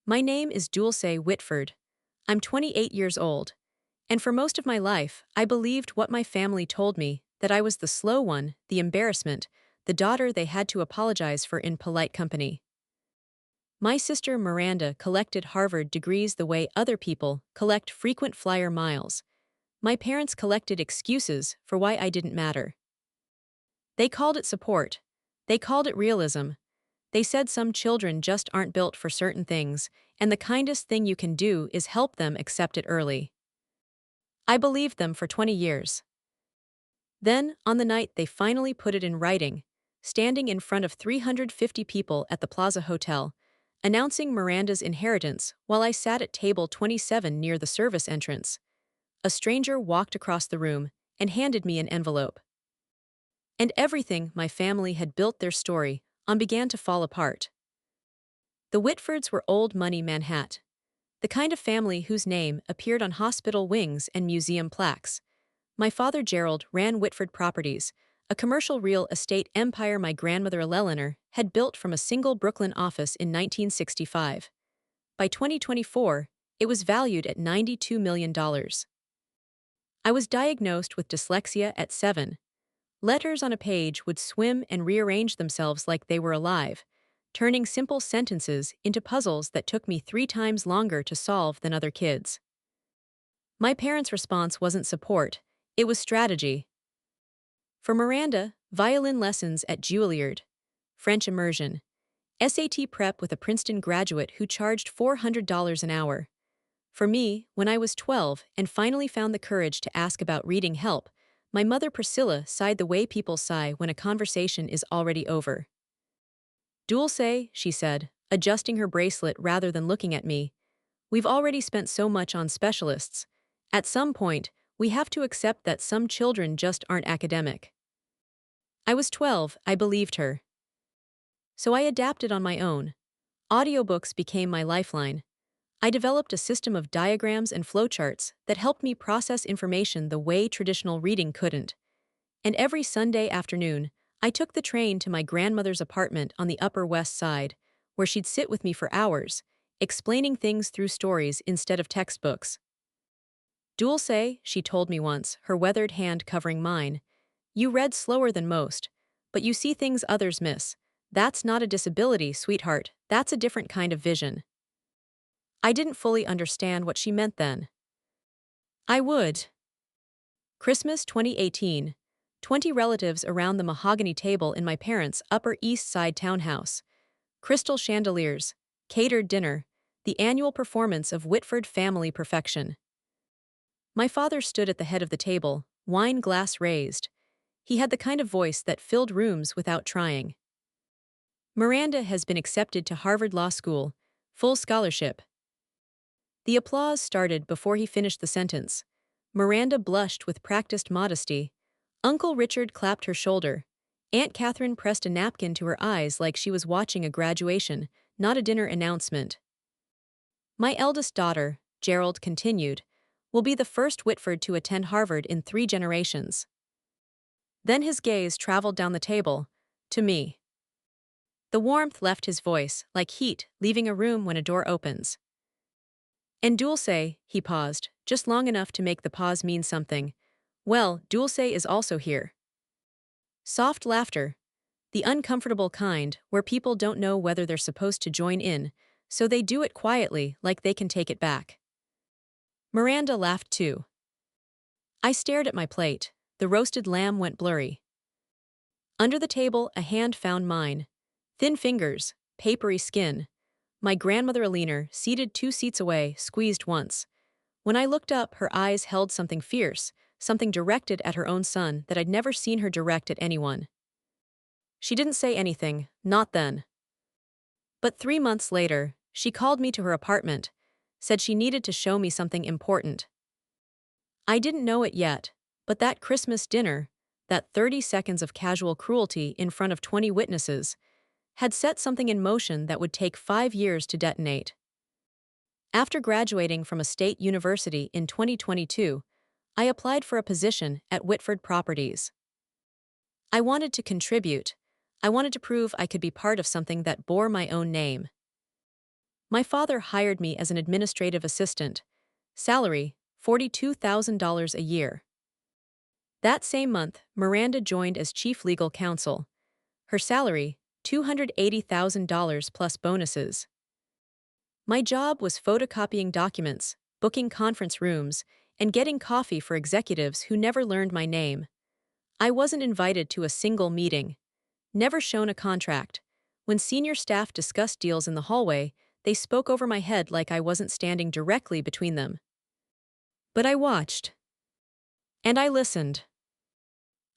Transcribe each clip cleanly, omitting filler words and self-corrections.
My name is Dulce Witford. I'm 28 years old, and for most of my life, I believed what my family told me, that I was the slow one, the embarrassment, the daughter they had to apologize for in polite company. My sister Miranda collected Harvard degrees the way other people collect frequent flyer miles. My parents collected excuses for why I didn't matter. They called it support. They called it realism. They said some children just aren't built for certain things, and the kindest thing you can do is help them accept it early. I believed them for 20 years. Then, on the night they finally put it in writing, standing in front of 350 people at the Plaza Hotel, announcing Miranda's inheritance while I sat at table 27 near the service entrance, a stranger walked across the room and handed me an envelope. And everything my family had built their story on began to fall apart. The Whitfords were old money Manhattan, the kind of family whose name appeared on hospital wings and museum plaques. My father Gerald ran Whitford Properties, a commercial real estate empire my grandmother Eleanor had built from a single Brooklyn office in 1965. By 2024, it was valued at $92 million. I was diagnosed with dyslexia at 7. Letters on a page would swim and rearrange themselves like they were alive, turning simple sentences into puzzles that took me 3 times longer to solve than other kids. My parents' response wasn't support, it was strategy. For Miranda, violin lessons at Juilliard, French immersion, SAT prep with a Princeton graduate who charged $400 an hour. For me, when I was 12 and finally found the courage to ask about reading help, my mother Priscilla sighed the way people sigh when a conversation is already over. Dulce, she said, adjusting her bracelet rather than looking at me. We've already spent so much on specialists. At some point, we have to accept that some children just aren't academic. I was 12, I believed her. So I adapted on my own. Audiobooks became my lifeline. I developed a system of diagrams and flowcharts that helped me process information the way traditional reading couldn't. And every Sunday afternoon, I took the train to my grandmother's apartment on the Upper West Side, where she'd sit with me for hours, explaining things through stories instead of textbooks. Dulce, she told me once, her weathered hand covering mine, you read slower than most, but you see things others miss. That's not a disability, sweetheart, that's a different kind of vision. I didn't fully understand what she meant then. I would. Christmas 2018. 20 relatives around the mahogany table in my parents' Upper East Side townhouse. Crystal chandeliers, catered dinner, the annual performance of Whitford family perfection. My father stood at the head of the table, wine glass raised. He had the kind of voice that filled rooms without trying. Miranda has been accepted to Harvard Law School, full scholarship. The applause started before he finished the sentence. Miranda blushed with practiced modesty. Uncle Richard clapped her shoulder. Aunt Catherine pressed a napkin to her eyes like she was watching a graduation, not a dinner announcement. My eldest daughter, Gerald continued, will be the first Whitford to attend Harvard in 3 generations. Then his gaze traveled down the table, to me. The warmth left his voice, like heat leaving a room when a door opens. And Dulce, he paused, just long enough to make the pause mean something. Well, Dulce is also here. Soft laughter. The uncomfortable kind, where people don't know whether they're supposed to join in, so they do it quietly like they can take it back. Miranda laughed too. I stared at my plate. The roasted lamb went blurry. Under the table, a hand found mine. Thin fingers, papery skin. My grandmother Eleanor, seated 2 seats away, squeezed once. When I looked up, her eyes held something fierce, something directed at her own son that I'd never seen her direct at anyone. She didn't say anything, not then. But 3 months later, she called me to her apartment, said she needed to show me something important. I didn't know it yet, but that Christmas dinner, that 30 seconds of casual cruelty in front of 20 witnesses, had set something in motion that would take 5 years to detonate. After graduating from a state university in 2022, I applied for a position at Whitford Properties. I wanted to contribute. I wanted to prove I could be part of something that bore my own name. My father hired me as an administrative assistant. Salary, $42,000 a year. That same month, Miranda joined as chief legal counsel. Her salary, $280,000 plus bonuses. My job was photocopying documents, booking conference rooms, and getting coffee for executives who never learned my name. I wasn't invited to a single meeting. Never shown a contract. When senior staff discussed deals in the hallway, they spoke over my head like I wasn't standing directly between them. But I watched. And I listened.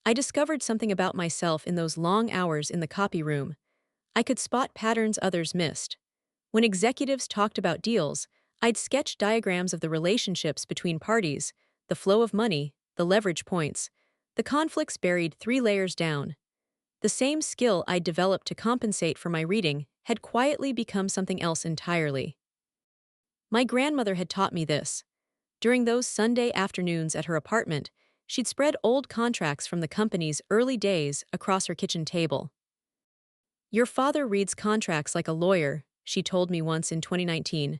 I discovered something about myself in those long hours in the copy room. I could spot patterns others missed. When executives talked about deals, I'd sketch diagrams of the relationships between parties, the flow of money, the leverage points, the conflicts buried 3 layers down. The same skill I'd developed to compensate for my reading had quietly become something else entirely. My grandmother had taught me this. During those Sunday afternoons at her apartment, she'd spread old contracts from the company's early days across her kitchen table. "Your father reads contracts like a lawyer," she told me once in 2019.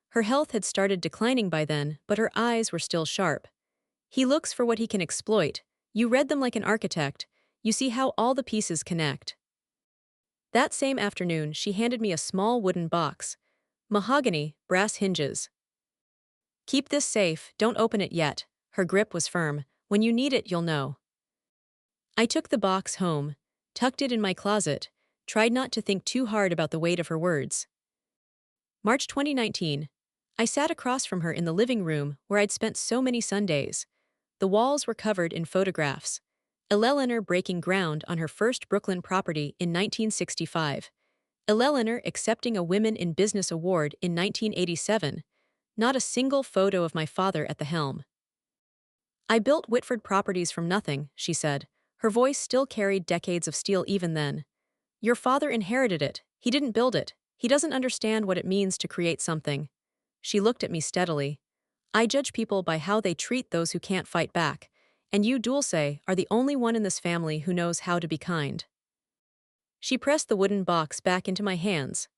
Her health had started declining by then, but her eyes were still sharp. "He looks for what he can exploit. You read them like an architect. You see how all the pieces connect." That same afternoon, she handed me a small wooden box. Mahogany, brass hinges. "Keep this safe, don't open it yet." Her grip was firm. "When you need it, you'll know." I took the box home, tucked it in my closet, tried not to think too hard about the weight of her words. March 2019. I sat across from her in the living room where I'd spent so many Sundays. The walls were covered in photographs. Eleanor breaking ground on her first Brooklyn property in 1965. Eleanor accepting a Women in Business award in 1987. Not a single photo of my father at the helm. "I built Whitford Properties from nothing," she said. Her voice still carried decades of steel even then. "Your father inherited it. He didn't build it. He doesn't understand what it means to create something." She looked at me steadily. "I judge people by how they treat those who can't fight back. And you, Dulce, are the only one in this family who knows how to be kind." She pressed the wooden box back into my hands.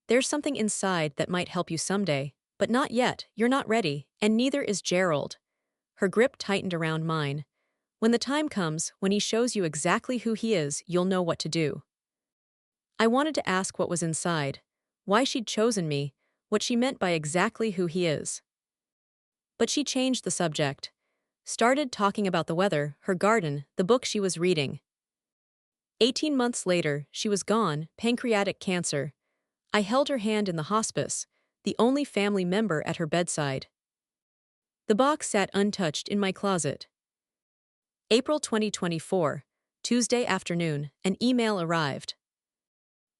"There's something inside that might help you someday, but not yet. You're not ready, and neither is Gerald." Her grip tightened around mine. "When the time comes, when he shows you exactly who he is, you'll know what to do." I wanted to ask what was inside, why she'd chosen me, what she meant by exactly who he is. But she changed the subject. Started talking about the weather, her garden, the book she was reading. 18 months later, she was gone, pancreatic cancer. I held her hand in the hospice, the only family member at her bedside. The box sat untouched in my closet. April 2024, Tuesday afternoon, an email arrived.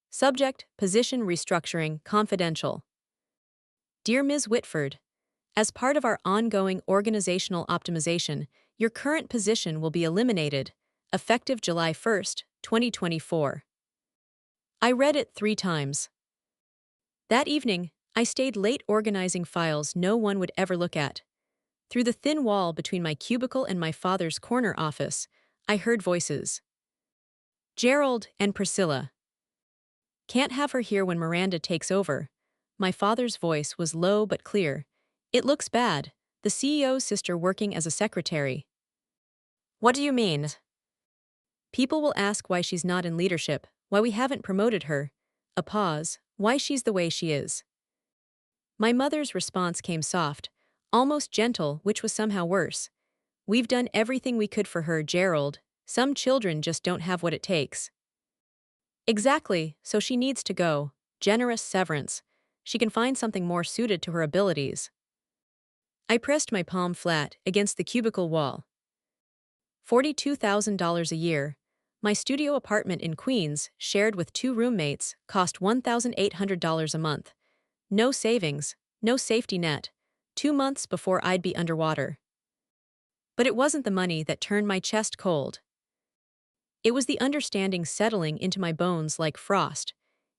Subject, position restructuring, confidential. Dear Ms. Whitford, as part of our ongoing organizational optimization, your current position will be eliminated, effective July 1st, 2024. I read it 3 times. That evening, I stayed late organizing files no one would ever look at. Through the thin wall between my cubicle and my father's corner office, I heard voices. "Gerald and Priscilla. Can't have her here when Miranda takes over." My father's voice was low but clear. "It looks bad. The CEO's sister working as a secretary." "What do you mean?" "People will ask why she's not in leadership, why we haven't promoted her." A pause. "Why she's the way she is." My mother's response came soft, almost gentle, which was somehow worse. "We've done everything we could for her, Gerald. Some children just don't have what it takes." "Exactly, so she needs to go. Generous severance. She can find something more suited to her abilities." I pressed my palm flat against the cubicle wall. $42,000 a year. My studio apartment in Queens, shared with 2 roommates, cost $1,800 a month. No savings, no safety net. 2 months before I'd be underwater. But it wasn't the money that turned my chest cold. It was the understanding settling into my bones like frost.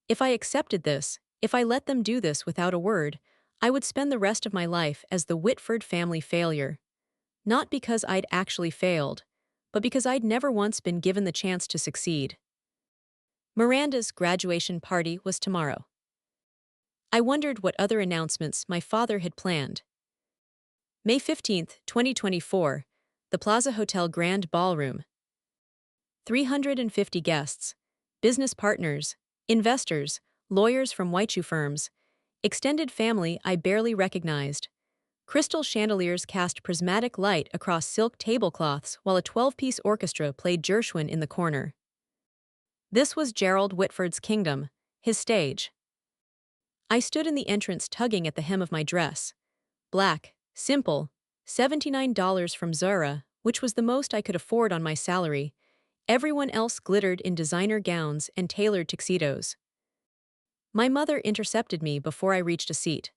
If I accepted this, if I let them do this without a word, I would spend the rest of my life as the Whitford family failure. Not because I'd actually failed, but because I'd never once been given the chance to succeed. Miranda's graduation party was tomorrow. I wondered what other announcements my father had planned. May 15th, 2024, the Plaza Hotel Grand Ballroom. 350 guests, business partners, investors, lawyers from white-shoe firms, extended family I barely recognized. Crystal chandeliers cast prismatic light across silk tablecloths while a 12-piece orchestra played Gershwin in the corner. This was Gerald Whitford's kingdom, his stage. I stood in the entrance tugging at the hem of my dress. Black, simple, $79 from Zara, which was the most I could afford on my salary. Everyone else glittered in designer gowns and tailored tuxedos. My mother intercepted me before I reached a seat.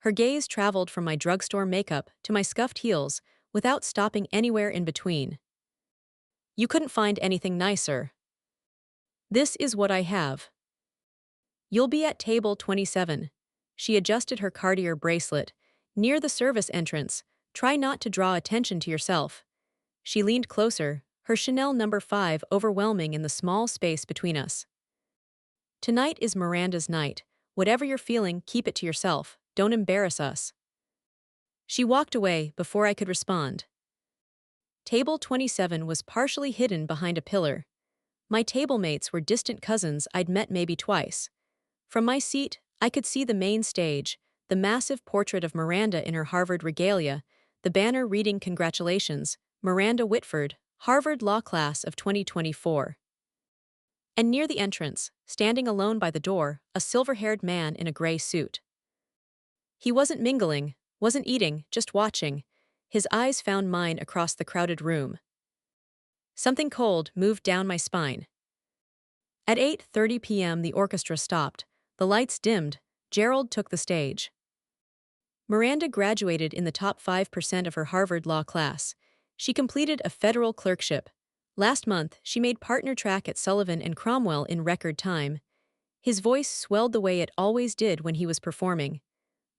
Her gaze traveled from my drugstore makeup to my scuffed heels without stopping anywhere in between. You couldn't find anything nicer. This is what I have. You'll be at table 27. She adjusted her Cartier bracelet. Near the service entrance, try not to draw attention to yourself. She leaned closer, her Chanel No. 5 overwhelming in the small space between us. Tonight is Miranda's night. Whatever you're feeling, keep it to yourself. Don't embarrass us. She walked away before I could respond. Table 27 was partially hidden behind a pillar. My table mates were distant cousins I'd met maybe twice. From my seat, I could see the main stage, the massive portrait of Miranda in her Harvard regalia, the banner reading "Congratulations, Miranda Whitford, Harvard Law Class of 2024. And near the entrance, standing alone by the door, a silver-haired man in a gray suit. He wasn't mingling, wasn't eating, just watching. His eyes found mine across the crowded room. Something cold moved down my spine. At 8:30 p.m. the orchestra stopped, the lights dimmed, Gerald took the stage. Miranda graduated in the top 5% of her Harvard Law class. She completed a federal clerkship. Last month, she made partner track at Sullivan and Cromwell in record time. His voice swelled the way it always did when he was performing.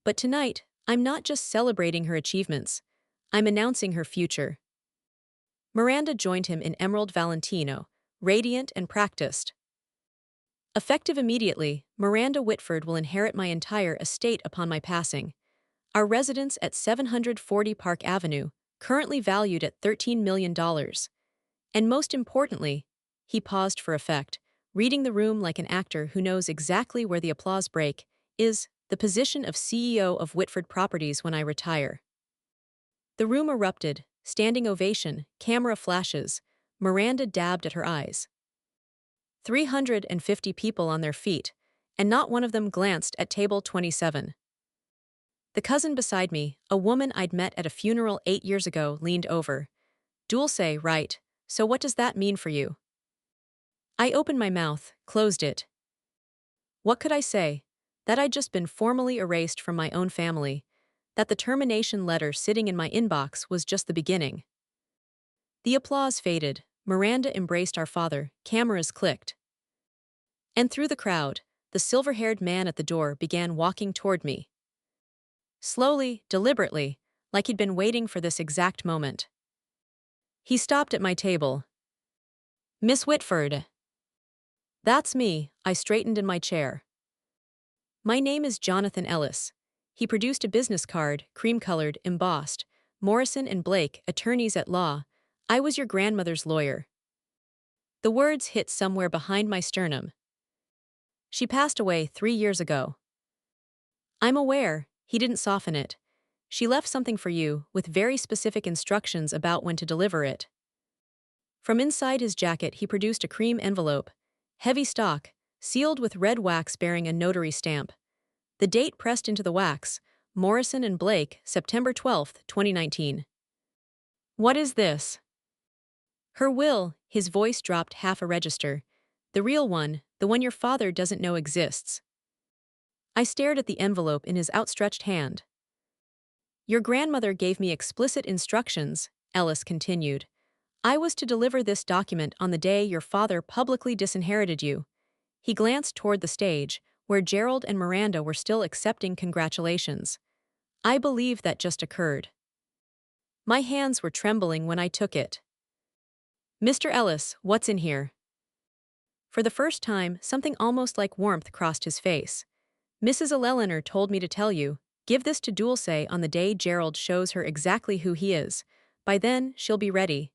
But tonight, I'm not just celebrating her achievements. I'm announcing her future. Miranda joined him in Emerald Valentino, radiant and practiced. Effective immediately, Miranda Whitford will inherit my entire estate upon my passing. Our residence at 740 Park Avenue, currently valued at $13 million. And most importantly, he paused for effect, reading the room like an actor who knows exactly where the applause break is, the position of CEO of Whitford Properties when I retire. The room erupted, standing ovation, camera flashes. Miranda dabbed at her eyes. 350 people on their feet, and not one of them glanced at table 27. The cousin beside me, a woman I'd met at a funeral 8 years ago, leaned over. Dulce, right, so what does that mean for you? I opened my mouth, closed it. What could I say? That I'd just been formally erased from my own family, that the termination letter sitting in my inbox was just the beginning. The applause faded, Miranda embraced our father, cameras clicked. And through the crowd, the silver-haired man at the door began walking toward me. Slowly, deliberately, like he'd been waiting for this exact moment. He stopped at my table. Miss Whitford. That's me, I straightened in my chair. My name is Jonathan Ellis. He produced a business card, cream-colored, embossed. Morrison and Blake, attorneys at law. I was your grandmother's lawyer. The words hit somewhere behind my sternum. She passed away 3 years ago. I'm aware, he didn't soften it. She left something for you, with very specific instructions about when to deliver it. From inside his jacket he produced a cream envelope. Heavy stock, sealed with red wax bearing a notary stamp. The date pressed into the wax, Morrison and Blake, September 12, 2019. What is this? Her will, his voice dropped half a register. The real one, the one your father doesn't know exists. I stared at the envelope in his outstretched hand. Your grandmother gave me explicit instructions, Ellis continued. I was to deliver this document on the day your father publicly disinherited you. He glanced toward the stage, where Gerald and Miranda were still accepting congratulations. I believe that just occurred. My hands were trembling when I took it. Mr. Ellis, what's in here? For the first time, something almost like warmth crossed his face. Mrs. Eleanor told me to tell you, give this to Dulce on the day Gerald shows her exactly who he is. By then, she'll be ready.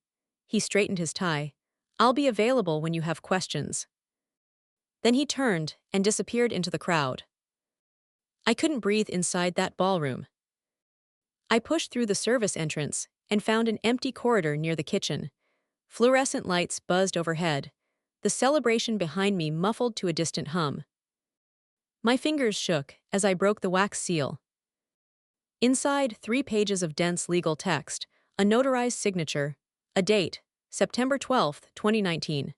He straightened his tie. I'll be available when you have questions. Then he turned and disappeared into the crowd. I couldn't breathe inside that ballroom. I pushed through the service entrance and found an empty corridor near the kitchen. Fluorescent lights buzzed overhead. The celebration behind me muffled to a distant hum. My fingers shook as I broke the wax seal. Inside, 3 pages of dense legal text, a notarized signature, a date, September 12, 2019.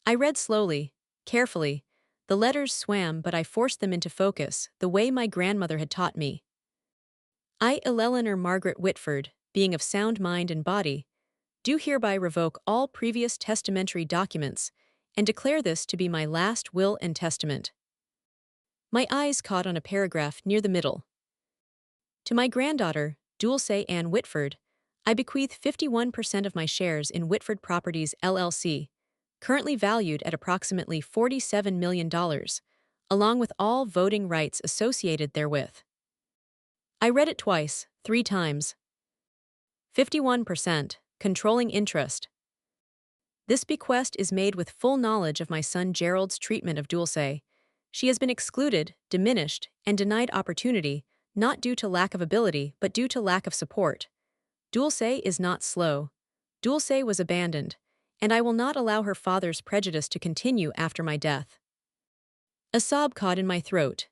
I read slowly, carefully. The letters swam, but I forced them into focus, the way my grandmother had taught me. I, Eleanor Margaret Whitford, being of sound mind and body, do hereby revoke all previous testamentary documents and declare this to be my last will and testament. My eyes caught on a paragraph near the middle. To my granddaughter, Dulce Ann Whitford, I bequeath 51% of my shares in Whitford Properties LLC, currently valued at approximately $47 million, along with all voting rights associated therewith. I read it twice, 3 times. 51%, controlling interest. This bequest is made with full knowledge of my son Gerald's treatment of Dulce. She has been excluded, diminished, and denied opportunity, not due to lack of ability but due to lack of support. Dulce is not slow. Dulce was abandoned, and I will not allow her father's prejudice to continue after my death. A sob caught in my throat.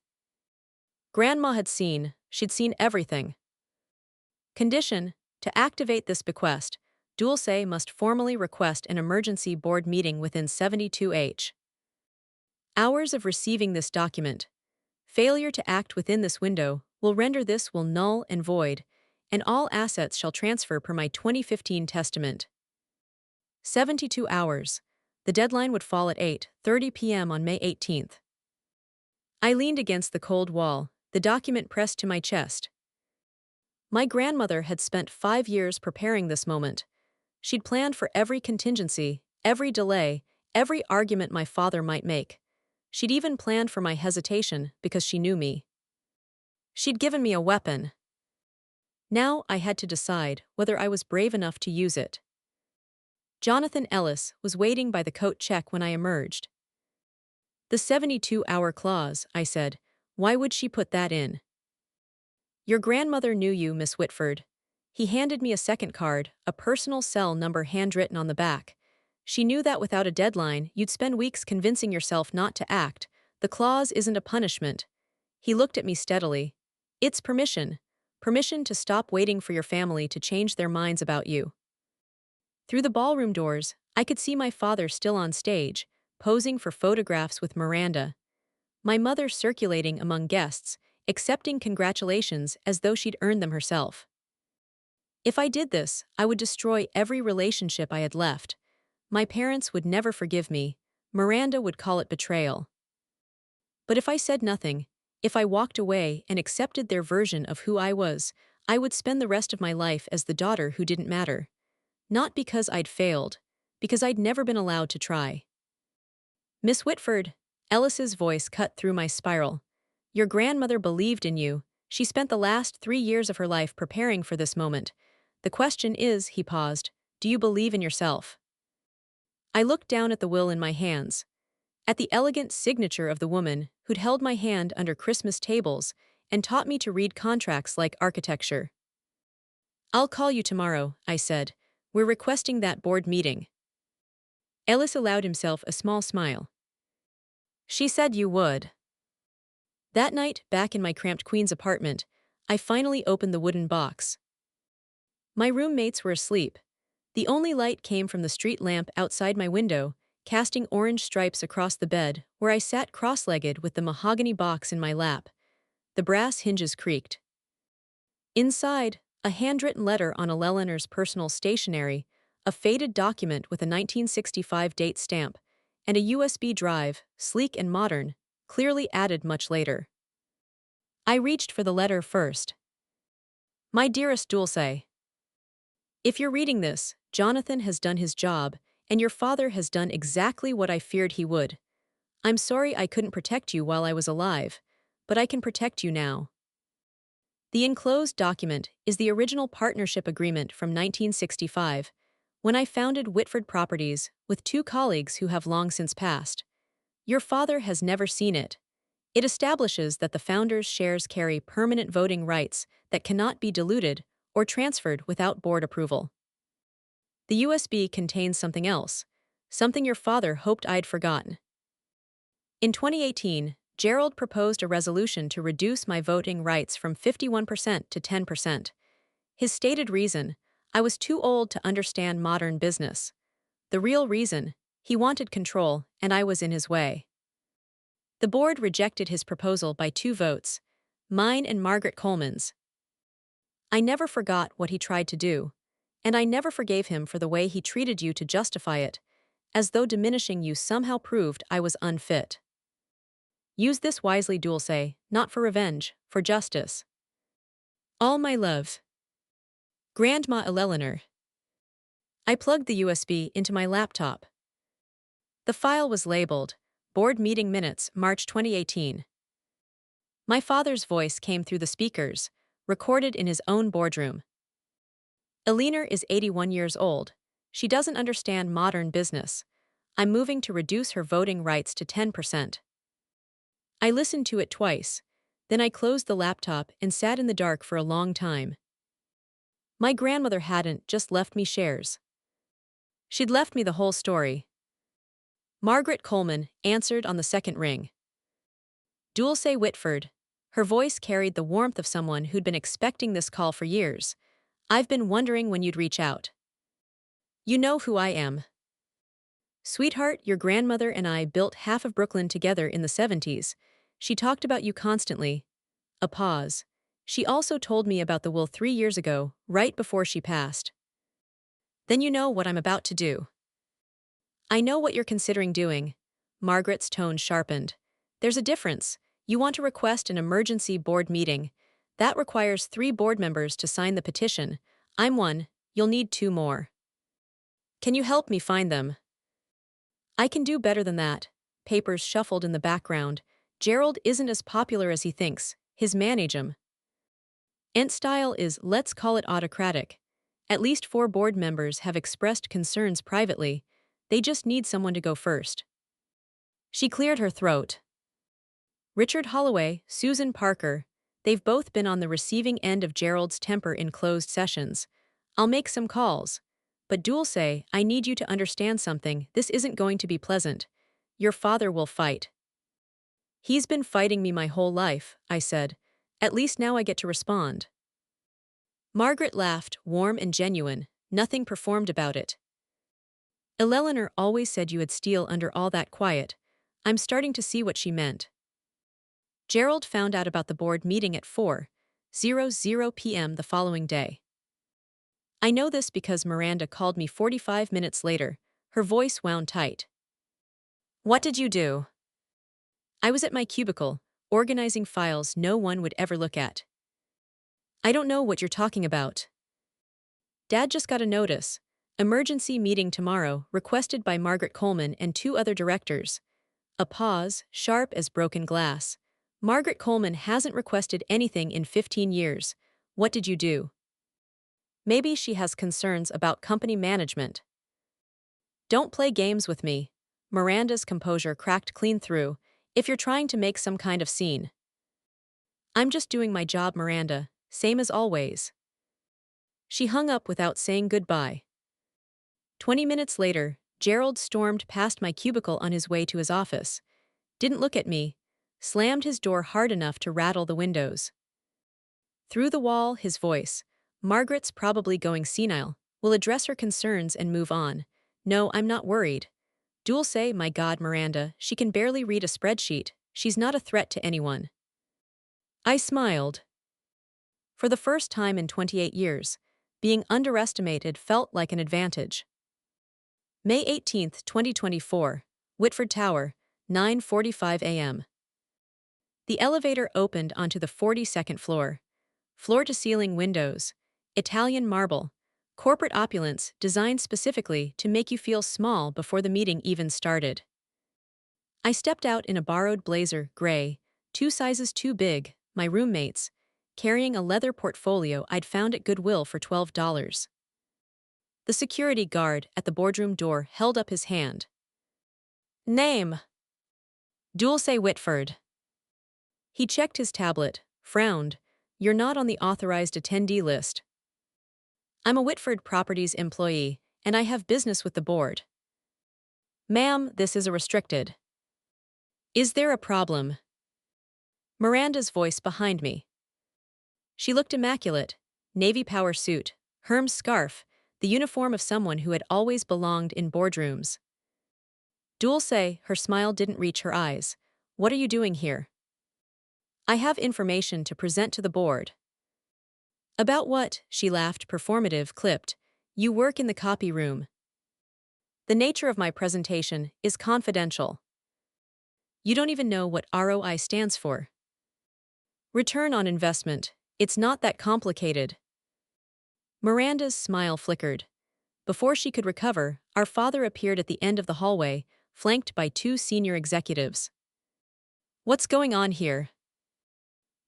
Grandma had seen, she'd seen everything. Condition: to activate this bequest, Dulce must formally request an emergency board meeting within 72 hours of receiving this document. Failure to act within this window will render this will null and void, and all assets shall transfer per my 2015 testament. 72 hours. The deadline would fall at 8:30 p.m. on May 18th. I leaned against the cold wall, the document pressed to my chest. My grandmother had spent 5 years preparing this moment. She'd planned for every contingency, every delay, every argument my father might make. She'd even planned for my hesitation because she knew me. She'd given me a weapon. Now I had to decide whether I was brave enough to use it. Jonathan Ellis was waiting by the coat check when I emerged. The 72-hour clause, I said. Why would she put that in? Your grandmother knew you, Miss Whitford. He handed me a second card, a personal cell number handwritten on the back. She knew that without a deadline, you'd spend weeks convincing yourself not to act. The clause isn't a punishment. He looked at me steadily. It's permission. Permission to stop waiting for your family to change their minds about you. Through the ballroom doors, I could see my father still on stage, posing for photographs with Miranda. My mother circulating among guests, accepting congratulations as though she'd earned them herself. If I did this, I would destroy every relationship I had left. My parents would never forgive me. Miranda would call it betrayal. But if I said nothing, if I walked away and accepted their version of who I was, I would spend the rest of my life as the daughter who didn't matter. Not because I'd failed, because I'd never been allowed to try. Miss Whitford, Ellis's voice cut through my spiral. Your grandmother believed in you. She spent the last 3 years of her life preparing for this moment. The question is, he paused, do you believe in yourself? I looked down at the will in my hands, at the elegant signature of the woman who'd held my hand under Christmas tables and taught me to read contracts like architecture. I'll call you tomorrow, I said. We're requesting that board meeting. Ellis allowed himself a small smile. She said you would. That night, back in my cramped Queen's apartment, I finally opened the wooden box. My roommates were asleep. The only light came from the street lamp outside my window, casting orange stripes across the bed, where I sat cross-legged with the mahogany box in my lap. The brass hinges creaked. Inside, a handwritten letter on Eleanor's personal stationery, a faded document with a 1965 date stamp, and a USB drive, sleek and modern, clearly added much later. I reached for the letter first. My dearest Dulce, if you're reading this, Jonathan has done his job, and your father has done exactly what I feared he would. I'm sorry I couldn't protect you while I was alive, but I can protect you now. The enclosed document is the original partnership agreement from 1965, when I founded Whitford Properties with two colleagues who have long since passed. Your father has never seen it. It establishes that the founders' shares carry permanent voting rights that cannot be diluted or transferred without board approval. The USB contains something else, something your father hoped I'd forgotten. In 2018, Gerald proposed a resolution to reduce my voting rights from 51% to 10%. His stated reason: I was too old to understand modern business. The real reason: he wanted control and I was in his way. The board rejected his proposal by 2 votes, mine and Margaret Coleman's. I never forgot what he tried to do, and I never forgave him for the way he treated you to justify it, as though diminishing you somehow proved I was unfit. Use this wisely, Dulce, not for revenge, for justice. All my love. Grandma Eleanor. I plugged the USB into my laptop. The file was labeled, Board Meeting Minutes, March 2018. My father's voice came through the speakers, recorded in his own boardroom. Eleanor is 81 years old. She doesn't understand modern business. I'm moving to reduce her voting rights to 10%. I listened to it twice, then I closed the laptop and sat in the dark for a long time. My grandmother hadn't just left me shares. She'd left me the whole story. Margaret Coleman answered on the second ring. Dulce Witford. Her voice carried the warmth of someone who'd been expecting this call for years. I've been wondering when you'd reach out. You know who I am. Sweetheart, your grandmother and I built half of Brooklyn together in the 70s. She talked about you constantly. A pause. She also told me about the will 3 years ago, right before she passed. Then you know what I'm about to do. I know what you're considering doing. Margaret's tone sharpened. There's a difference. You want to request an emergency board meeting. That requires 3 board members to sign the petition. I'm one. You'll need 2 more. Can you help me find them? I can do better than that. Papers shuffled in the background. Gerald isn't as popular as he thinks. His managem. Ent style is, let's call it, autocratic. At least 4 board members have expressed concerns privately. They just need someone to go first. She cleared her throat. Richard Holloway, Susan Parker. They've both been on the receiving end of Gerald's temper in closed sessions. I'll make some calls. But Dulce, I need you to understand something. This isn't going to be pleasant. Your father will fight. He's been fighting me my whole life, I said. At least now I get to respond. Margaret laughed, warm and genuine, nothing performed about it. Eleanor always said you had steel under all that quiet. I'm starting to see what she meant. Gerald found out about the board meeting at 4:00 p.m. the following day. I know this because Miranda called me 45 minutes later, her voice wound tight. What did you do? I was at my cubicle, organizing files no one would ever look at. I don't know what you're talking about. Dad just got a notice. Emergency meeting tomorrow, requested by Margaret Coleman and 2 other directors. A pause, sharp as broken glass. Margaret Coleman hasn't requested anything in 15 years. What did you do? Maybe she has concerns about company management. Don't play games with me. Miranda's composure cracked clean through. If you're trying to make some kind of scene. I'm just doing my job, Miranda, same as always. She hung up without saying goodbye. 20 minutes later, Gerald stormed past my cubicle on his way to his office. Didn't look at me. Slammed his door hard enough to rattle the windows. Through the wall, his voice. Margaret's probably going senile. We'll address her concerns and move on. No, I'm not worried. Dulce, my God, Miranda, she can barely read a spreadsheet. She's not a threat to anyone. I smiled. For the first time in 28 years, being underestimated felt like an advantage. May 18, 2024, Whitford Tower, 9:45 a.m. The elevator opened onto the 42nd floor. Floor-to-ceiling windows, Italian marble, corporate opulence designed specifically to make you feel small before the meeting even started. I stepped out in a borrowed blazer, gray, 2 sizes too big, my roommates, carrying a leather portfolio I'd found at Goodwill for $12. The security guard at the boardroom door held up his hand. Name: Dulce Witford. He checked his tablet, frowned. You're not on the authorized attendee list. I'm a Whitford Properties employee, and I have business with the board. Ma'am, this is a restricted. Is there a problem? Miranda's voice behind me. She looked immaculate. Navy power suit, Herm's scarf, the uniform of someone who had always belonged in boardrooms. Dulce, her smile didn't reach her eyes. What are you doing here? I have information to present to the board. About what? She laughed, performative, clipped. You work in the copy room. The nature of my presentation is confidential. You don't even know what ROI stands for. Return on investment. It's not that complicated. Miranda's smile flickered. Before she could recover, our father appeared at the end of the hallway, flanked by 2 senior executives. What's going on here?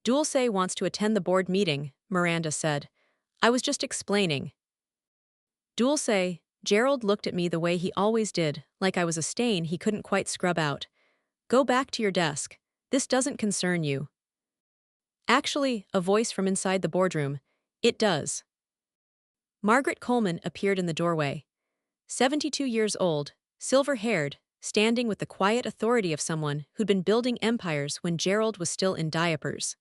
Dulce wants to attend the board meeting, Miranda said. I was just explaining. Dulce, Gerald looked at me the way he always did, like I was a stain he couldn't quite scrub out. Go back to your desk. This doesn't concern you. Actually, a voice from inside the boardroom. It does. Margaret Coleman appeared in the doorway. 72 years old, silver-haired, standing with the quiet authority of someone who'd been building empires when Gerald was still in diapers.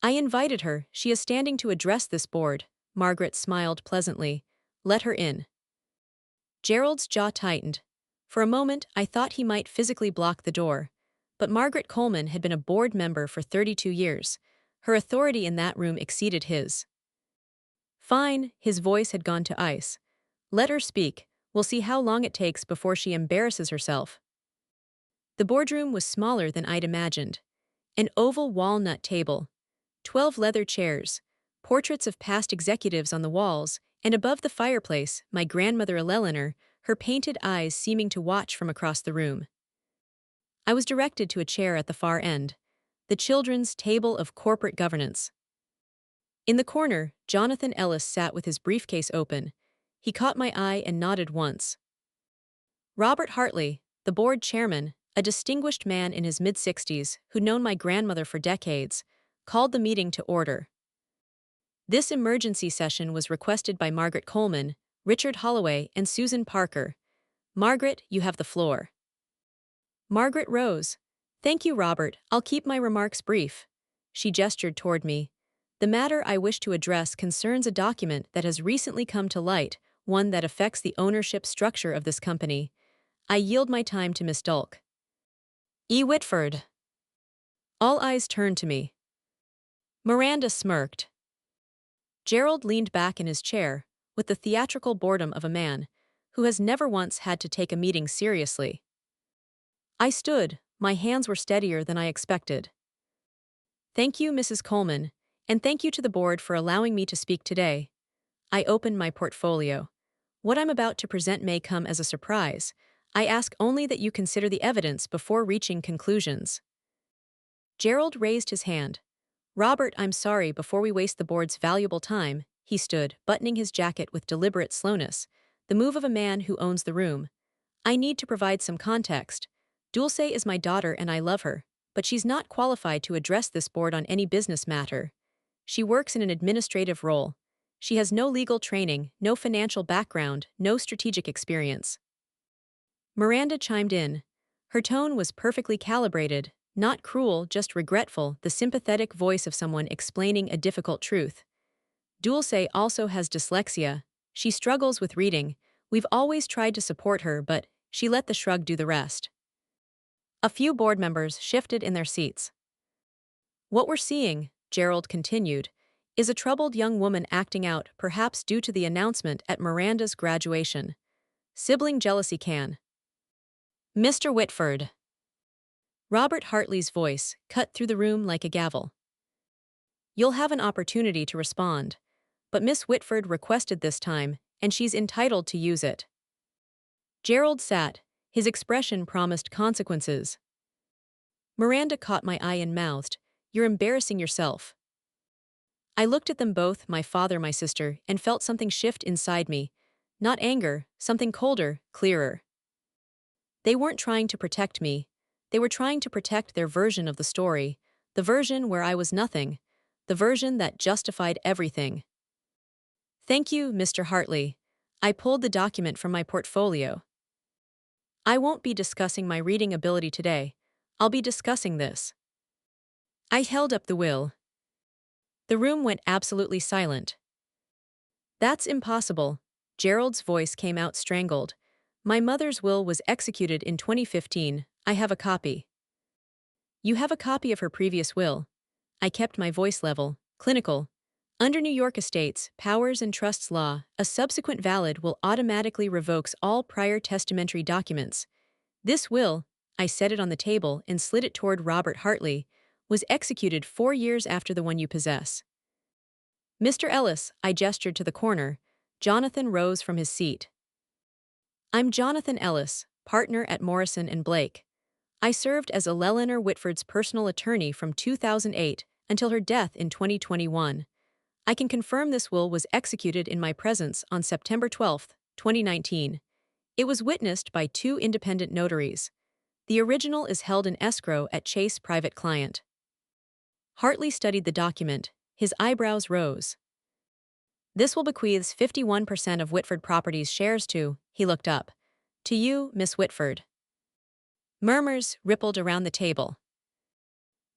I invited her. She is standing to address this board. Margaret smiled pleasantly. Let her in. Gerald's jaw tightened. For a moment, I thought he might physically block the door. But Margaret Coleman had been a board member for 32 years. Her authority in that room exceeded his. Fine, his voice had gone to ice. Let her speak. We'll see how long it takes before she embarrasses herself. The boardroom was smaller than I'd imagined. An oval walnut table, 12 leather chairs, portraits of past executives on the walls, and above the fireplace, my grandmother Eleanor, her painted eyes seeming to watch from across the room. I was directed to a chair at the far end, the children's table of corporate governance. In the corner, Jonathan Ellis sat with his briefcase open. He caught my eye and nodded once. Robert Hartley, the board chairman, a distinguished man in his mid-60s who'd known my grandmother for decades, called the meeting to order. This emergency session was requested by Margaret Coleman, Richard Holloway, and Susan Parker. Margaret, you have the floor. Margaret rose. Thank you, Robert. I'll keep my remarks brief. She gestured toward me. The matter I wish to address concerns a document that has recently come to light, one that affects the ownership structure of this company. I yield my time to Miss Dulce. E. Whitford. All eyes turned to me. Miranda smirked. Gerald leaned back in his chair, with the theatrical boredom of a man who has never once had to take a meeting seriously. I stood, my hands were steadier than I expected. Thank you, Mrs. Coleman, and thank you to the board for allowing me to speak today. I opened my portfolio. What I'm about to present may come as a surprise. I ask only that you consider the evidence before reaching conclusions. Gerald raised his hand. Robert, I'm sorry, before we waste the board's valuable time, he stood, buttoning his jacket with deliberate slowness, the move of a man who owns the room. I need to provide some context. Dulce is my daughter and I love her, but she's not qualified to address this board on any business matter. She works in an administrative role. She has no legal training, no financial background, no strategic experience. Miranda chimed in. Her tone was perfectly calibrated, not cruel, just regretful, the sympathetic voice of someone explaining a difficult truth. Dulce also has dyslexia. She struggles with reading. We've always tried to support her, but she let the shrug do the rest. A few board members shifted in their seats. What we're seeing, Gerald continued, is a troubled young woman acting out, perhaps due to the announcement at Miranda's graduation. Sibling jealousy can. Mr. Whitford. Robert Hartley's voice cut through the room like a gavel. You'll have an opportunity to respond, but Miss Whitford requested this time, and she's entitled to use it. Gerald sat. His expression promised consequences. Miranda caught my eye and mouthed, "You're embarrassing yourself." I looked at them both, my father, my sister, and felt something shift inside me. Not anger, something colder, clearer. They weren't trying to protect me. They were trying to protect their version of the story, the version where I was nothing, the version that justified everything. "Thank you, Mr. Hartley." I pulled the document from my portfolio. "I won't be discussing my reading ability today. I'll be discussing this." I held up the will. The room went absolutely silent. "That's impossible." Gerald's voice came out strangled. "My mother's will was executed in 2015. I have a copy." "You have a copy of her previous will." I kept my voice level, clinical. "Under New York Estates, Powers and Trusts law, a subsequent valid will automatically revokes all prior testamentary documents. This will," I set it on the table and slid it toward Robert Hartley, "was executed 4 years after the one you possess." "Mr. Ellis," I gestured to the corner. Jonathan rose from his seat. "I'm Jonathan Ellis, partner at Morrison and Blake. I served as Eleanor Whitford's personal attorney from 2008 until her death in 2021. I can confirm this will was executed in my presence on September 12, 2019. It was witnessed by 2 independent notaries. The original is held in escrow at Chase Private Client." Hartley studied the document. His eyebrows rose. "This will bequeaths 51% of Whitford Properties shares to," he looked up, "to you, Miss Whitford." Murmurs rippled around the table.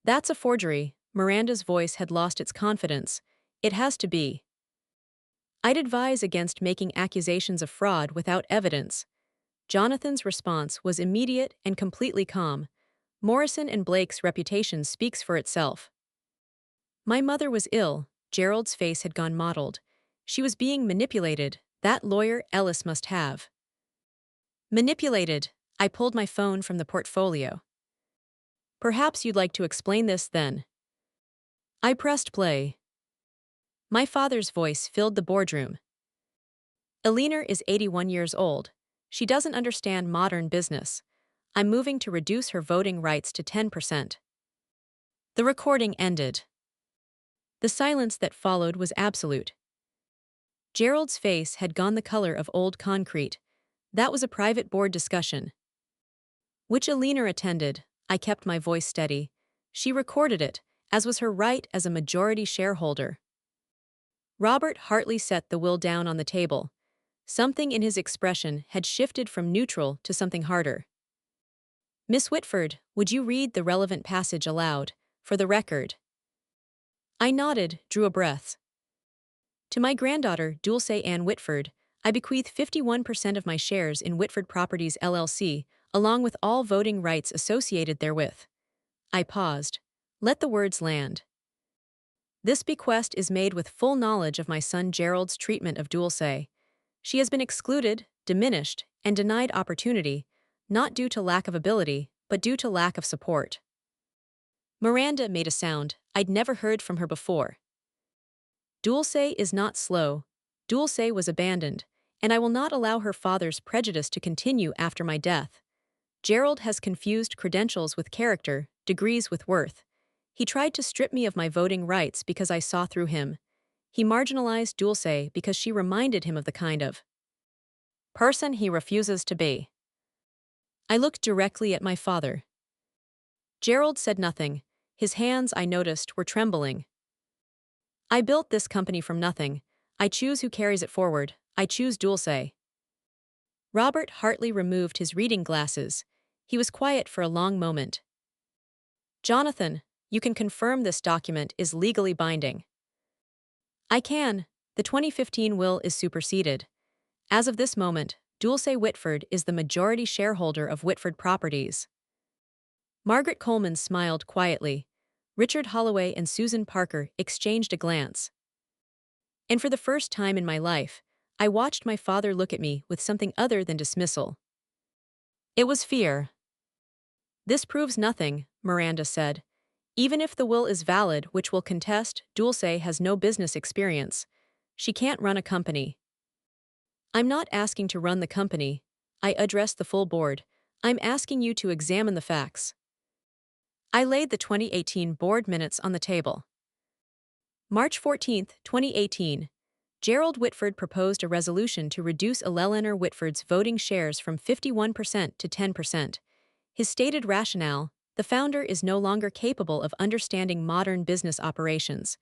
"That's a forgery." Miranda's voice had lost its confidence. "It has to be." "I'd advise against making accusations of fraud without evidence." Jonathan's response was immediate and completely calm. "Morrison and Blake's reputation speaks for itself." "My mother was ill." Gerald's face had gone mottled. "She was being manipulated. That lawyer Ellis must have." "Manipulated." I pulled my phone from the portfolio. "Perhaps you'd like to explain this then." I pressed play. My father's voice filled the boardroom. "Eleanor is 81 years old. She doesn't understand modern business. I'm moving to reduce her voting rights to 10%. The recording ended. The silence that followed was absolute. Gerald's face had gone the color of old concrete. That was a private board discussion, which Eleanor attended. I kept my voice steady. She recorded it, as was her right as a majority shareholder. Robert Hartley set the will down on the table. Something in his expression had shifted from neutral to something harder. "Miss Whitford, would you read the relevant passage aloud, for the record?" I nodded, drew a breath. "To my granddaughter, Dulce Ann Whitford, I bequeath 51% of my shares in Whitford Properties LLC, along with all voting rights associated therewith." I paused. Let the words land. "This bequest is made with full knowledge of my son Gerald's treatment of Dulce. She has been excluded, diminished, and denied opportunity, not due to lack of ability, but due to lack of support." Miranda made a sound I'd never heard from her before. "Dulce is not slow. Dulce was abandoned, and I will not allow her father's prejudice to continue after my death. Gerald has confused credentials with character, degrees with worth. He tried to strip me of my voting rights because I saw through him. He marginalized Dulce because she reminded him of the kind of person he refuses to be." I looked directly at my father. Gerald said nothing. His hands, I noticed, were trembling. "I built this company from nothing. I choose who carries it forward. I choose Dulce." Robert Hartley removed his reading glasses. He was quiet for a long moment. "Jonathan, you can confirm this document is legally binding." "I can. The 2015 will is superseded. As of this moment, Dulce Whitford is the majority shareholder of Whitford Properties." Margaret Coleman smiled quietly. Richard Holloway and Susan Parker exchanged a glance. And for the first time in my life, I watched my father look at me with something other than dismissal. It was fear. "This proves nothing," Miranda said. "Even if the will is valid, which will contest, Dulce has no business experience. She can't run a company." "I'm not asking to run the company." I addressed the full board. "I'm asking you to examine the facts." I laid the 2018 board minutes on the table. March 14, 2018. Gerald Whitford proposed a resolution to reduce Eleanor Whitford's voting shares from 51% to 10%. His stated rationale: the founder is no longer capable of understanding modern business operations.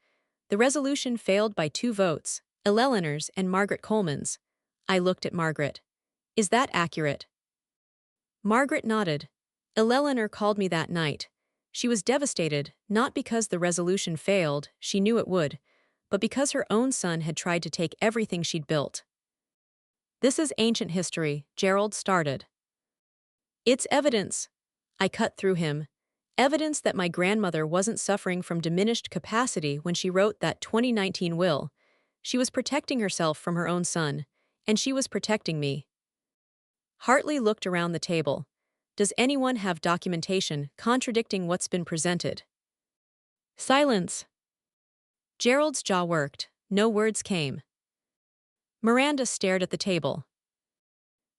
The resolution failed by 2 votes, Eleanor's and Margaret Coleman's. I looked at Margaret. Is that accurate? Margaret nodded. Eleanor called me that night. She was devastated, not because the resolution failed, she knew it would, but because her own son had tried to take everything she'd built. This is ancient history, Gerald started. It's evidence. I cut through him. Evidence that my grandmother wasn't suffering from diminished capacity when she wrote that 2019 will. She was protecting herself from her own son, and she was protecting me. Hartley looked around the table. Does anyone have documentation contradicting what's been presented? Silence. Gerald's jaw worked. No words came. Miranda stared at the table.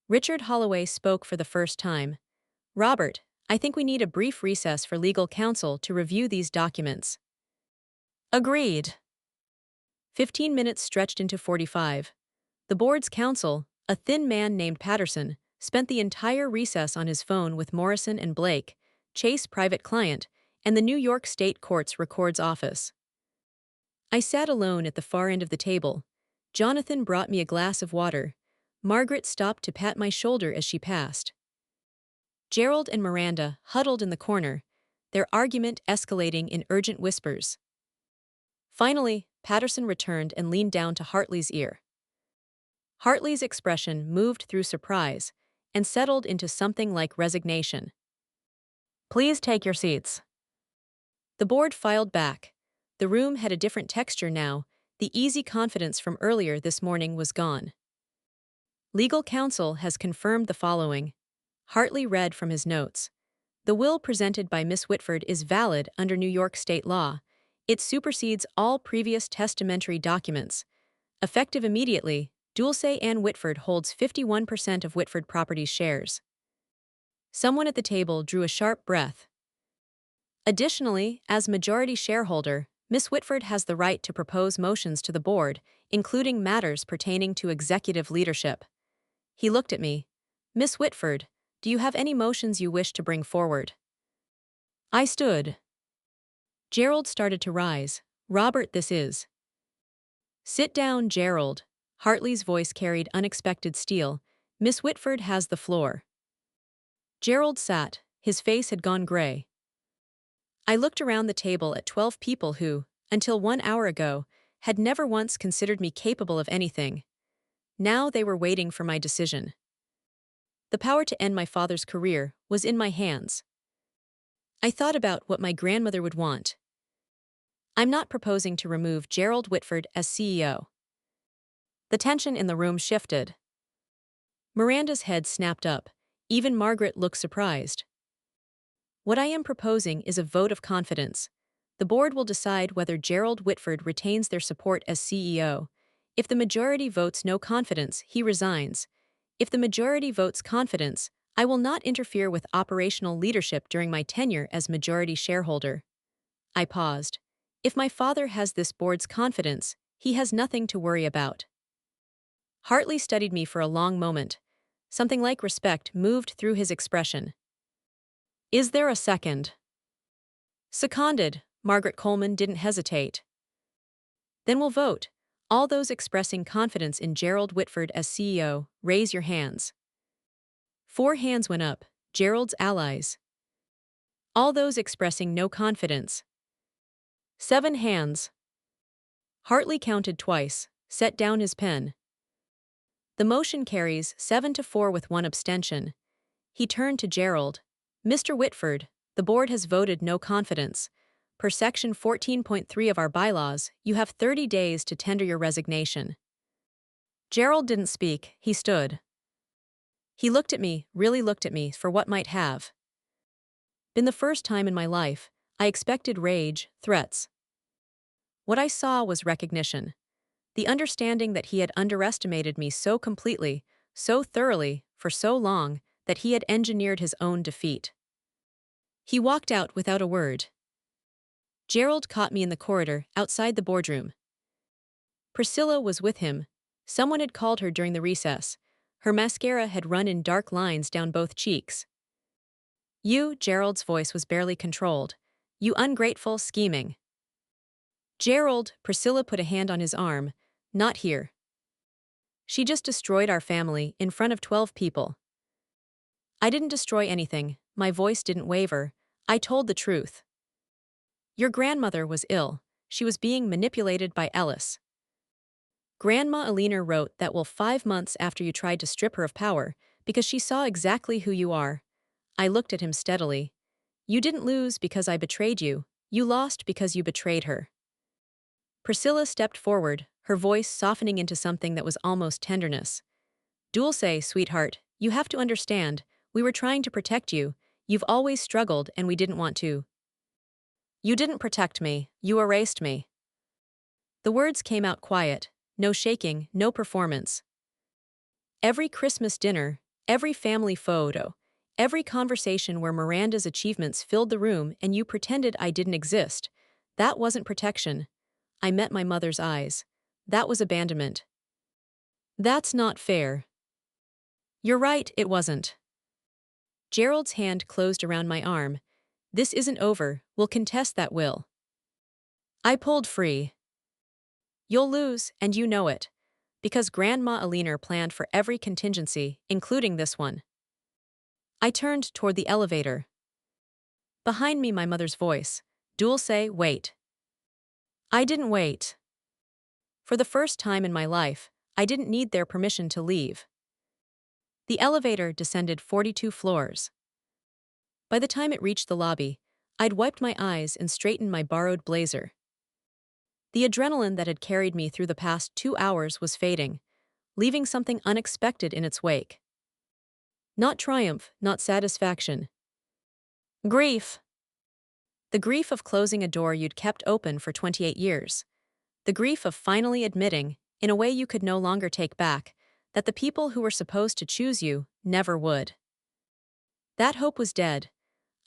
Richard Holloway spoke for the first time. Robert, I think we need a brief recess for legal counsel to review these documents. Agreed. 15 minutes stretched into 45. The board's counsel, a thin man named Patterson, spent the entire recess on his phone with Morrison and Blake, Chase private client, and the New York State Court's records office. I sat alone at the far end of the table. Jonathan brought me a glass of water. Margaret stopped to pat my shoulder as she passed. Gerald and Miranda huddled in the corner, their argument escalating in urgent whispers. Finally, Patterson returned and leaned down to Hartley's ear. Hartley's expression moved through surprise and settled into something like resignation. Please take your seats. The board filed back. The room had a different texture now. The easy confidence from earlier this morning was gone. Legal counsel has confirmed the following. Hartley read from his notes. The will presented by Miss Whitford is valid under New York state law. It supersedes all previous testamentary documents. Effective immediately, Dulce Whitford holds 51% of Whitford Properties shares. Someone at the table drew a sharp breath. Additionally, as majority shareholder, Miss Whitford has the right to propose motions to the board, including matters pertaining to executive leadership. He looked at me. Miss Whitford, do you have any motions you wish to bring forward? I stood. Gerald started to rise. Robert, this is. Sit down, Gerald. Hartley's voice carried unexpected steel. Miss Whitford has the floor. Gerald sat. His face had gone gray. I looked around the table at 12 people who, until 1 hour ago, had never once considered me capable of anything. Now they were waiting for my decision. The power to end my father's career was in my hands. I thought about what my grandmother would want. I'm not proposing to remove Gerald Whitford as CEO. The tension in the room shifted. Miranda's head snapped up. Even Margaret looked surprised. What I am proposing is a vote of confidence. The board will decide whether Gerald Whitford retains their support as CEO. If the majority votes no confidence, he resigns. If the majority votes confidence, I will not interfere with operational leadership during my tenure as majority shareholder. I paused. If my father has this board's confidence, he has nothing to worry about. Hartley studied me for a long moment. Something like respect moved through his expression. Is there a second? Seconded. Margaret Coleman didn't hesitate. Then we'll vote. All those expressing confidence in Gerald Whitford as CEO, raise your hands. 4 hands went up, Gerald's allies. All those expressing no confidence. 7 hands. Hartley counted twice, set down his pen. The motion carries 7-4 with 1 abstention. He turned to Gerald. Mr. Whitford, the board has voted no confidence. Per Section 14.3 of our bylaws, you have 30 days to tender your resignation. Gerald didn't speak, he stood. He looked at me, really looked at me, for what might have been the first time in my life I expected rage, threats. What I saw was recognition. The understanding that he had underestimated me so completely, so thoroughly, for so long, that he had engineered his own defeat. He walked out without a word. Gerald caught me in the corridor, outside the boardroom. Priscilla was with him. Someone had called her during the recess. Her mascara had run in dark lines down both cheeks. You, Gerald's voice was barely controlled. You ungrateful, scheming. Gerald, Priscilla put a hand on his arm. Not here. She just destroyed our family, in front of 12 people. I didn't destroy anything, my voice didn't waver. I told the truth. Your grandmother was ill. She was being manipulated by Ellis. Grandma Alina wrote that 5 months after you tried to strip her of power, because she saw exactly who you are. I looked at him steadily. You didn't lose because I betrayed you. You lost because you betrayed her. Priscilla stepped forward, her voice softening into something that was almost tenderness. Dulce, sweetheart, you have to understand, we were trying to protect you. You've always struggled and we didn't want to. You didn't protect me, you erased me. The words came out quiet, no shaking, no performance. Every Christmas dinner, every family photo, every conversation where Miranda's achievements filled the room and you pretended I didn't exist. That wasn't protection. I met my mother's eyes. That was abandonment. That's not fair. You're right, it wasn't. Gerald's hand closed around my arm. This isn't over, we'll contest that will. I pulled free. You'll lose, and you know it. Because Grandma Alina planned for every contingency, including this one. I turned toward the elevator. Behind me, my mother's voice. Dulce, wait. I didn't wait. For the first time in my life, I didn't need their permission to leave. The elevator descended 42 floors. By the time it reached the lobby, I'd wiped my eyes and straightened my borrowed blazer. The adrenaline that had carried me through the past 2 hours was fading, leaving something unexpected in its wake. Not triumph, not satisfaction. Grief. The grief of closing a door you'd kept open for 28 years. The grief of finally admitting, in a way you could no longer take back, that the people who were supposed to choose you never would. That hope was dead.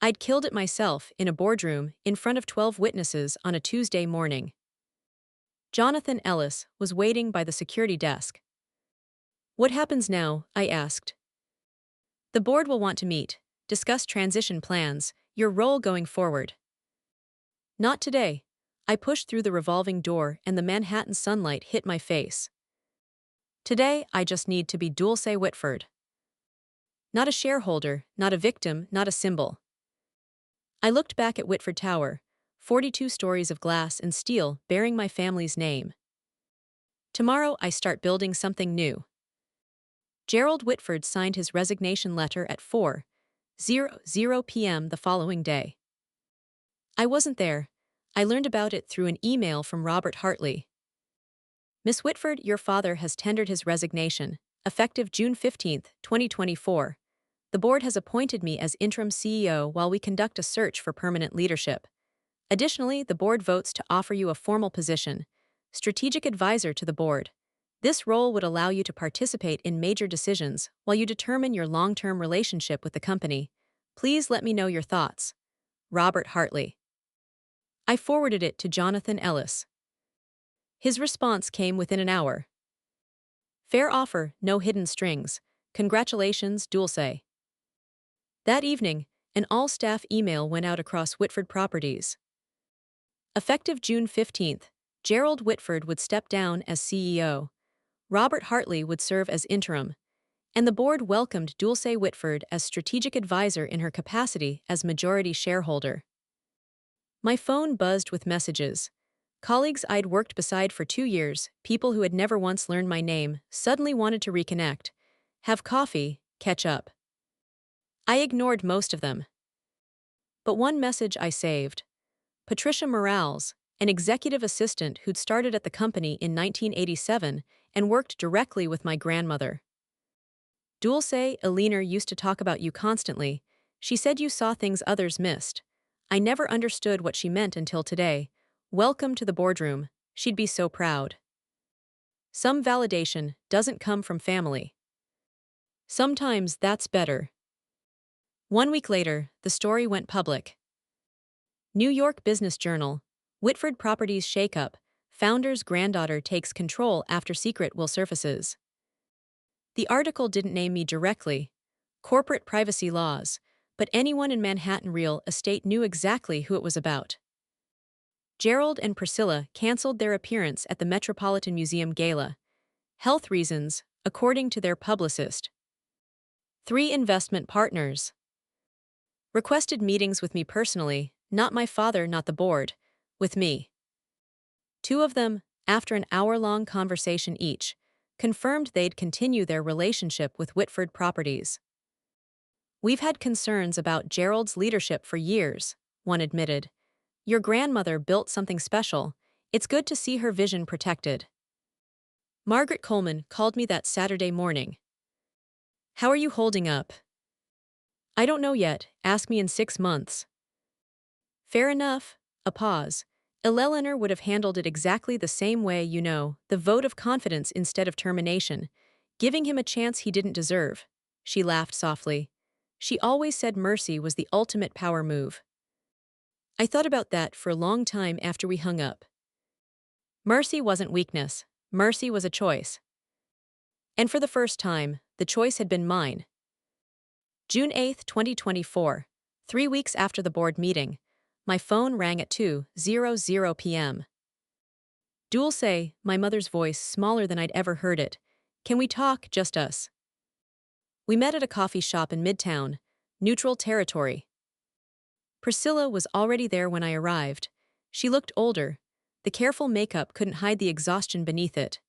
I'd killed it myself in a boardroom in front of 12 witnesses on a Tuesday morning. Jonathan Ellis was waiting by the security desk. What happens now? I asked. The board will want to meet, discuss transition plans, your role going forward. Not today. I pushed through the revolving door and the Manhattan sunlight hit my face. Today, I just need to be Dulce Witford. Not a shareholder, not a victim, not a symbol. I looked back at Whitford Tower, 42 stories of glass and steel bearing my family's name. Tomorrow, I start building something new. Gerald Whitford signed his resignation letter at 4:00 p.m. the following day. I wasn't there. I learned about it through an email from Robert Hartley. Miss Whitford, your father has tendered his resignation, effective June 15, 2024. The board has appointed me as interim CEO while we conduct a search for permanent leadership. Additionally, the board votes to offer you a formal position, strategic advisor to the board. This role would allow you to participate in major decisions while you determine your long-term relationship with the company. Please let me know your thoughts. Robert Hartley. I forwarded it to Jonathan Ellis. His response came within an hour. Fair offer, no hidden strings. Congratulations, Dulce. That evening, an all-staff email went out across Whitford Properties. Effective June 15th, Gerald Whitford would step down as CEO. Robert Hartley would serve as interim, and the board welcomed Dulce Whitford as strategic advisor in her capacity as majority shareholder. My phone buzzed with messages. Colleagues I'd worked beside for 2 years, people who had never once learned my name, suddenly wanted to reconnect, have coffee, catch up. I ignored most of them. But one message I saved. Patricia Morales, an executive assistant who'd started at the company in 1987 and worked directly with my grandmother. Dulce, Alina used to talk about you constantly. She said you saw things others missed. I never understood what she meant until today. Welcome to the boardroom. She'd be so proud. Some validation doesn't come from family. Sometimes that's better. 1 week later, the story went public. New York Business Journal. Whitford Properties shakeup. Founder's granddaughter takes control after secret will surfaces. The article didn't name me directly. Corporate privacy laws. But anyone in Manhattan real estate knew exactly who it was about. Gerald and Priscilla canceled their appearance at the Metropolitan Museum Gala. Health reasons, according to their publicist. 3 investment partners requested meetings with me personally, not my father, not the board, with me. 2 of them, after an hour-long conversation each, confirmed they'd continue their relationship with Whitford Properties. We've had concerns about Gerald's leadership for years, one admitted. Your grandmother built something special. It's good to see her vision protected. Margaret Coleman called me that Saturday morning. How are you holding up? I don't know yet, ask me in 6 months. Fair enough. A pause. Eleanor would have handled it exactly the same way, the vote of confidence instead of termination, giving him a chance he didn't deserve. She laughed softly. She always said mercy was the ultimate power move. I thought about that for a long time after we hung up. Mercy wasn't weakness. Mercy was a choice. And for the first time, the choice had been mine. June 8, 2024. 3 weeks after the board meeting. My phone rang at 2:00 p.m. Dulce, my mother's voice smaller than I'd ever heard it. Can we talk, just us? We met at a coffee shop in Midtown, neutral territory. Priscilla was already there when I arrived. She looked older. The careful makeup couldn't hide the exhaustion beneath it.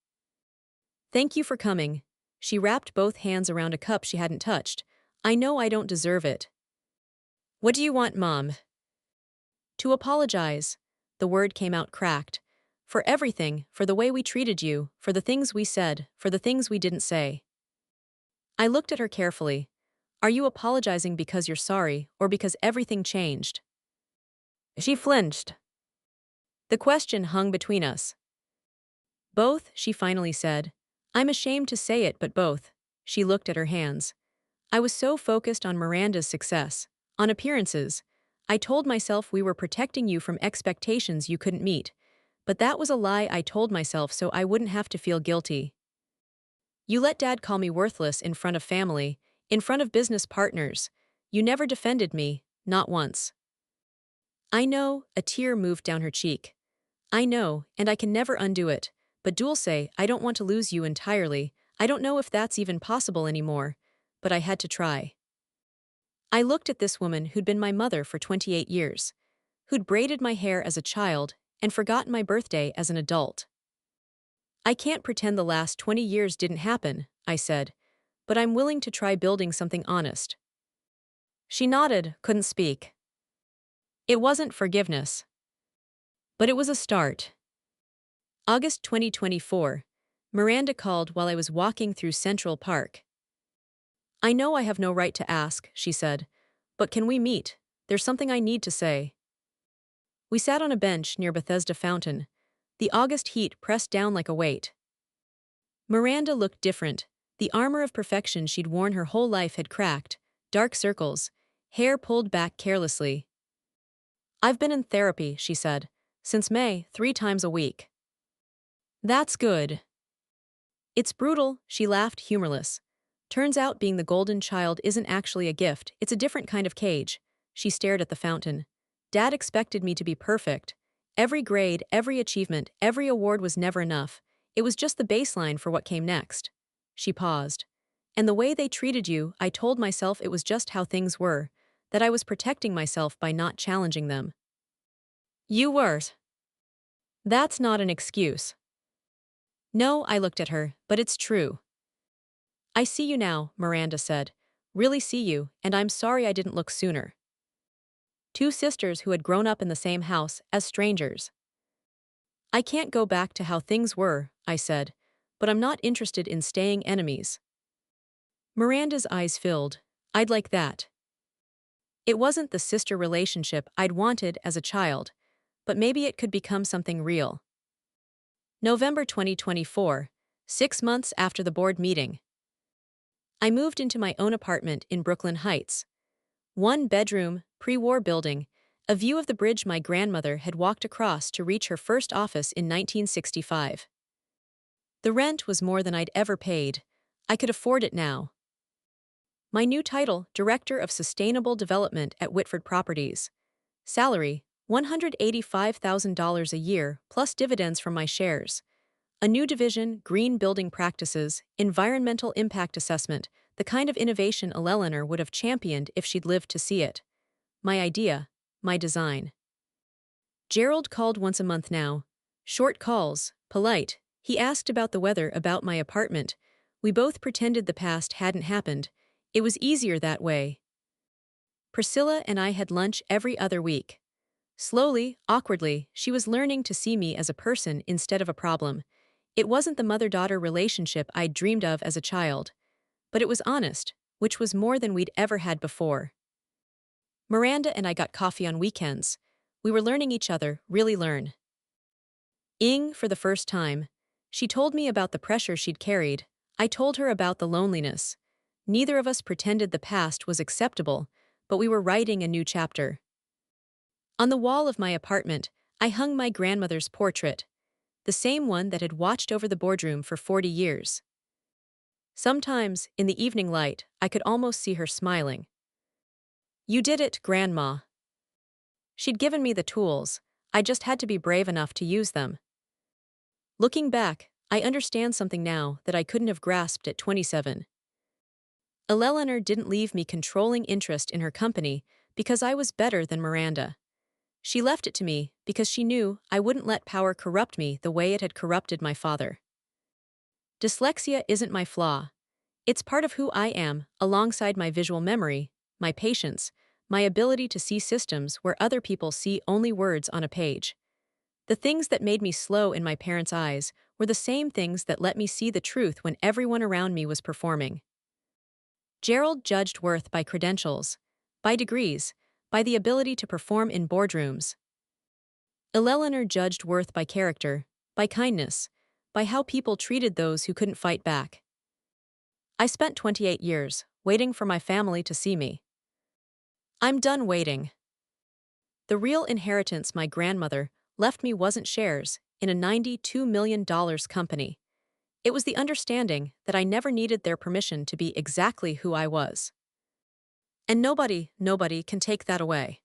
Thank you for coming. She wrapped both hands around a cup she hadn't touched. I know I don't deserve it. What do you want, Mom? To apologize. The word came out cracked. For everything, for the way we treated you, for the things we said, for the things we didn't say. I looked at her carefully. Are you apologizing because you're sorry, or because everything changed? She flinched. The question hung between us. Both, she finally said. I'm ashamed to say it, but both. She looked at her hands. I was so focused on Miranda's success, on appearances. I told myself we were protecting you from expectations you couldn't meet. But that was a lie I told myself so I wouldn't have to feel guilty. You let Dad call me worthless in front of family, in front of business partners. You never defended me, not once. I know, a tear moved down her cheek. I know, and I can never undo it. But Dulce, I don't want to lose you entirely. I don't know if that's even possible anymore. But I had to try. I looked at this woman who'd been my mother for 28 years, who'd braided my hair as a child and forgotten my birthday as an adult. I can't pretend the last 20 years didn't happen, I said, but I'm willing to try building something honest. She nodded, couldn't speak. It wasn't forgiveness. But it was a start. August 2024. Miranda called while I was walking through Central Park. I know I have no right to ask, she said, but can we meet? There's something I need to say. We sat on a bench near Bethesda Fountain. The August heat pressed down like a weight. Miranda looked different. The armor of perfection she'd worn her whole life had cracked, dark circles, hair pulled back carelessly. I've been in therapy, she said, since May, 3 times a week. That's good. It's brutal, she laughed, humorless. Turns out being the golden child isn't actually a gift, it's a different kind of cage. She stared at the fountain. Dad expected me to be perfect. Every grade, every achievement, every award was never enough. It was just the baseline for what came next. She paused. And the way they treated you, I told myself it was just how things were, that I was protecting myself by not challenging them. You weren't. That's not an excuse. No, I looked at her, but it's true. I see you now, Miranda said. Really see you, and I'm sorry I didn't look sooner. 2 sisters who had grown up in the same house, as strangers. I can't go back to how things were, I said, but I'm not interested in staying enemies. Miranda's eyes filled. I'd like that. It wasn't the sister relationship I'd wanted as a child, but maybe it could become something real. November 2024, 6 months after the board meeting. I moved into my own apartment in Brooklyn Heights. One-bedroom, pre-war building, a view of the bridge my grandmother had walked across to reach her first office in 1965. The rent was more than I'd ever paid. I could afford it now. My new title, Director of Sustainable Development at Whitford Properties. Salary, $185,000 a year, plus dividends from my shares. A new division, Green Building Practices, Environmental Impact Assessment, the kind of innovation Eleanor would have championed if she'd lived to see it. My idea, my design. Gerald called once a month now. Short calls, polite. He asked about the weather, about my apartment. We both pretended the past hadn't happened. It was easier that way. Priscilla and I had lunch every other week. Slowly, awkwardly, she was learning to see me as a person instead of a problem. It wasn't the mother-daughter relationship I'd dreamed of as a child, but it was honest, which was more than we'd ever had before. Miranda and I got coffee on weekends. We were learning each other, really learn. For the first time. She told me about the pressure she'd carried. I told her about the loneliness. Neither of us pretended the past was acceptable, but we were writing a new chapter. On the wall of my apartment, I hung my grandmother's portrait, the same one that had watched over the boardroom for 40 years. Sometimes, in the evening light, I could almost see her smiling. "You did it, Grandma." She'd given me the tools, I just had to be brave enough to use them. Looking back, I understand something now that I couldn't have grasped at 27. Eleanor didn't leave me controlling interest in her company because I was better than Miranda. She left it to me because she knew I wouldn't let power corrupt me the way it had corrupted my father. Dyslexia isn't my flaw. It's part of who I am, alongside my visual memory, my patience, my ability to see systems where other people see only words on a page. The things that made me slow in my parents' eyes were the same things that let me see the truth when everyone around me was performing. Gerald judged worth by credentials, by degrees, by the ability to perform in boardrooms. Eleanor judged worth by character, by kindness, by how people treated those who couldn't fight back. I spent 28 years waiting for my family to see me. I'm done waiting. The real inheritance my grandmother left me wasn't shares in a $92 million company. It was the understanding that I never needed their permission to be exactly who I was. And nobody can take that away.